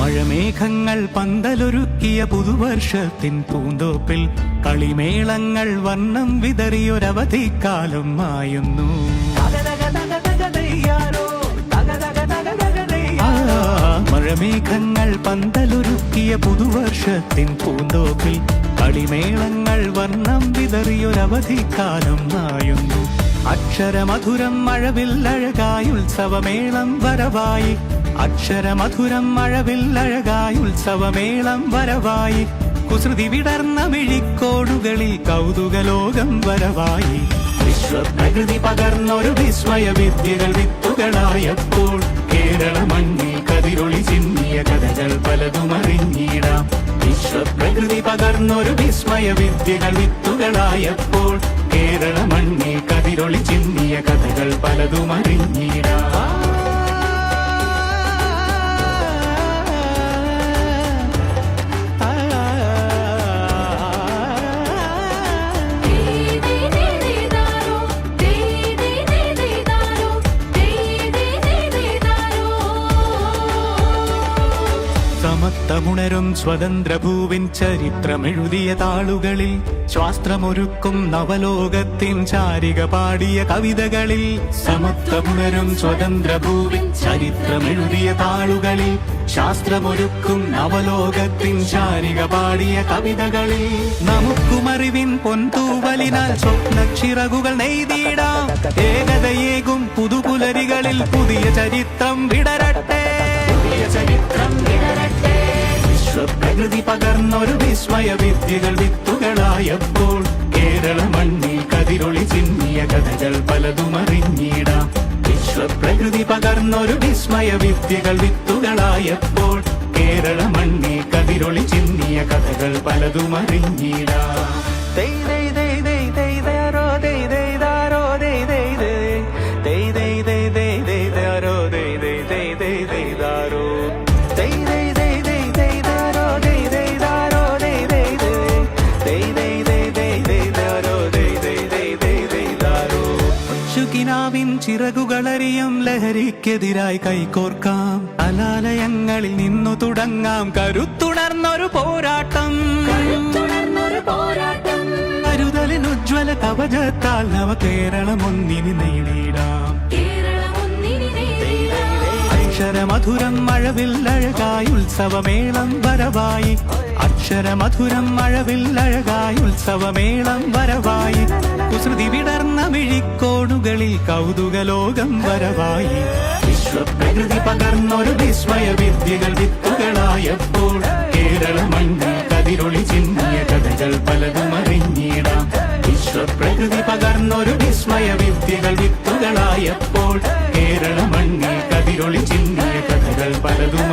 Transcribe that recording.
മഴമേഘങ്ങൾ പന്തലൊരുക്കിയ പുതുവർഷത്തിൻ പൂന്തോപ്പിൽ കളിമേളങ്ങൾ വർണ്ണം വിതറിയൊരവധിക്കാലം മായുന്നു. മഴമേഘങ്ങൾ പന്തലൊരുക്കിയ പുതുവർഷത്തിൻ പൂന്തോപ്പിൽ കളിമേളങ്ങൾ വർണ്ണം വിതറിയൊരവധിക്കാലം മായുന്നു. അക്ഷരമധുരം മഴവില്ലഴകായി ഉത്സവമേളം വരവായി. അക്ഷരമധുരം മഴവില്ലഴകായി ഉത്സവമേളം വരവായി. കുസൃതി വിടർന്ന മിഴിക്കോടുകളിൽ കൗതുകലോകം വരവായി. വിശ്വപ്രകൃതി പകർന്നൊരു വിസ്മയ വിദ്യകൾ വിത്തുകളായപ്പോൾ കേരള മണ്ണിൽ കതിരൊളി ചിന്നിയ കഥകൾ പലതും അറിഞ്ഞിടാം. വിശ്വപ്രകൃതി പകർന്നൊരു വിസ്മയ വിദ്യകൾ വിത്തുകളായപ്പോൾ കേരള മണ്ണിൽ കതിരൊളി ചിന്നിയ കഥകൾ പലതും അറിഞ്ഞിടാം. സമത്വമുണരും സ്വതന്ത്രഭൂവിൻ ചരിത്രമെഴുതിയ താളുകളിൽ ശാസ്ത്രമൊരുക്കും നവലോകത്തിൻ ചാരിക പാടിയ കവിതകളിൽ. സമത്വമുണരും സ്വതന്ത്രഭൂവിൻ ചരിത്രമെഴുതിയ താളുകളിൽ ശാസ്ത്രമൊരുക്കും നവലോകത്തിൻ ചാരിക പാടിയ കവിതകളിൽ. നമുക്കുമറിവിൻ പൊൻതൂവലിനാൽ സ്വപ്നച്ചിറകുകൾ നെയ്തിടാം. ഏകതയേകും പുതുപുലരികളിൽ പുതിയ ചരിത്രം വിടരട്ടെ. വിശ്വപ്രകൃതി പകർന്നൊരു വിസ്മയ വിദ്യകൾ വിത്തുകളായപ്പോൾ കേരള മണ്ണിൽ കതിരൊളി ചിന്നിയ കഥകൾ പലതും അറിഞ്ഞിടാം. വിശ്വപ്രകൃതി പകർന്നൊരു വിസ്മയ വിദ്യകൾ വിത്തുകളായപ്പോൾ കേരള മണ്ണിൽ കതിരൊളി ചിന്നിയ കഥകൾ പലതും അറിഞ്ഞിടാം. ചിറകുകളറിയും ലഹരിക്കെതിരായി കൈകോർക്കാം. കലാലയങ്ങളിൽ നിന്നു തുടങ്ങാം കരുത്തുണർന്നൊരു പോരാട്ടം. കരുതലിനുജ്വല കവചത്താൽ നവ കേരളം ഒന്നിനി നേടിയിടാം. അക്ഷരമധുരം മഴവില്ലഴകായി ഉത്സവമേളം വരവായി. അക്ഷരമധുരം മഴവില്ലഴകായി ഉത്സവമേളം വരവായി. കുസൃതി വിടർന്ന മിഴിക്കോടുകളിൽ കൗതുകലോകം വരവായി. വിശ്വപ്രകൃതി പകർന്നൊരു വിസ്മയ വിദ്യകൾ വിത്തുകളായപ്പോൾ കേരള മണ്ണിൽ കതിരൊളി ചിന്നിയ കഥകൾ പലതും അറിഞ്ഞിടാം. വിശ്വപ്രകൃതി പകർന്നൊരു വിസ്മയ വിദ്യകൾ വിത്തുകളായപ്പോൾ കേരള മണ്ണിൽ കതിരൊളി ചിന്നിയ കഥകൾ പലതും